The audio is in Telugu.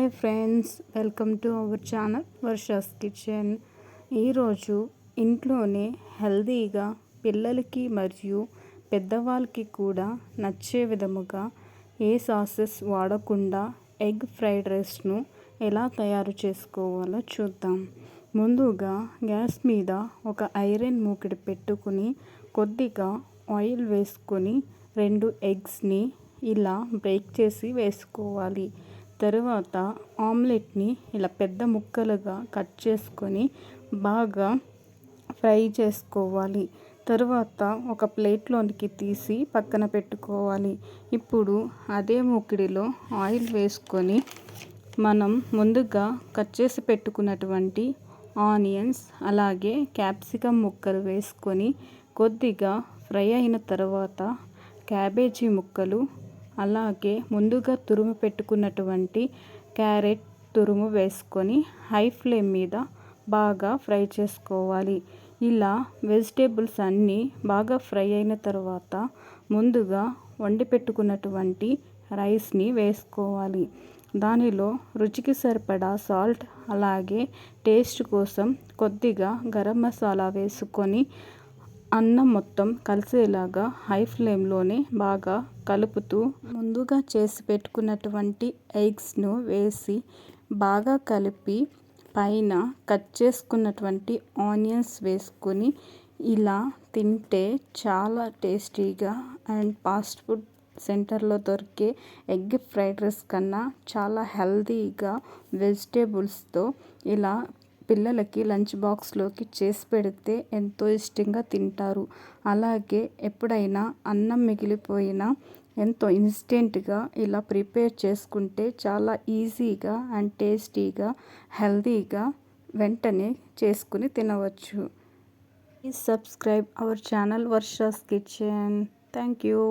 Hi friends, welcome to our channel Varsha's kitchen. ఈరోజు ఇంట్లోనే హెల్తీగా పిల్లలకి మరియు పెద్దవాళ్ళకి కూడా నచ్చే విధముగా ఏ సాసెస్ వాడకుండా ఎగ్ ఫ్రైడ్ రైస్ను ఎలా తయారు చేసుకోవాలో చూద్దాం. ముందుగా గ్యాస్ మీద ఒక ఐరన్ మూకిడి పెట్టుకుని కొద్దిగా ఆయిల్ వేసుకొని 2 ఎగ్స్ని ఇలా బ్రేక్ చేసి వేసుకోవాలి. తరువాత ఆమ్లెట్ని ఇలా పెద్ద ముక్కలుగా కట్ చేసుకొని బాగా ఫ్రై చేసుకోవాలి. తరువాత ఒక ప్లేట్లోనికి తీసి పక్కన పెట్టుకోవాలి. ఇప్పుడు అదే మూకిడిలో ఆయిల్ వేసుకొని మనం ముందుగా కట్ చేసి పెట్టుకున్నటువంటి ఆనియన్స్ అలాగే క్యాప్సికమ్ ముక్కలు వేసుకొని కొద్దిగా ఫ్రై అయిన తర్వాత క్యాబేజీ ముక్కలు అలాగే ముందుగా తురుము పెట్టుకున్నటువంటి క్యారెట్ తురుము వేసుకొని హై ఫ్లేమ్ మీద బాగా ఫ్రై చేసుకోవాలి. ఇలా వెజిటేబుల్స్ అన్నీ బాగా ఫ్రై అయిన తర్వాత ముందుగా వండి పెట్టుకున్నటువంటి రైస్ని వేసుకోవాలి. దానిలో రుచికి సరిపడా సాల్ట్ అలాగే టేస్ట్ కోసం కొద్దిగా గరం మసాలా వేసుకొని అన్నం మొత్తం కలిసేలాగా హై ఫ్లేమ్లోనే బాగా కలుపుతూ ముందుగా చేసి పెట్టుకున్నటువంటి ఎగ్స్ను వేసి బాగా కలిపి పైన కట్ చేసుకున్నటువంటి ఆనియన్స్ వేసుకొని ఇలా తింటే చాలా టేస్టీగా అండ్ ఫాస్ట్ ఫుడ్ సెంటర్లో దొరికే ఎగ్ ఫ్రైడ్ రైస్ కన్నా చాలా హెల్తీగా వెజిటేబుల్స్తో ఇలా పిల్లలకి లంచ్ బాక్స్లోకి చేసి పెడితే ఎంతో ఇష్టంగా తింటారు. అలాగే ఎప్పుడైనా అన్నం మిగిలిపోయినా ఎంతో ఇన్స్టెంట్గా ఇలా ప్రిపేర్ చేసుకుంటే చాలా ఈజీగా అండ్ టేస్టీగా హెల్తీగా వెంటనే చేసుకుని తినవచ్చు. Please subscribe our channel Varsha's kitchen. Thank you.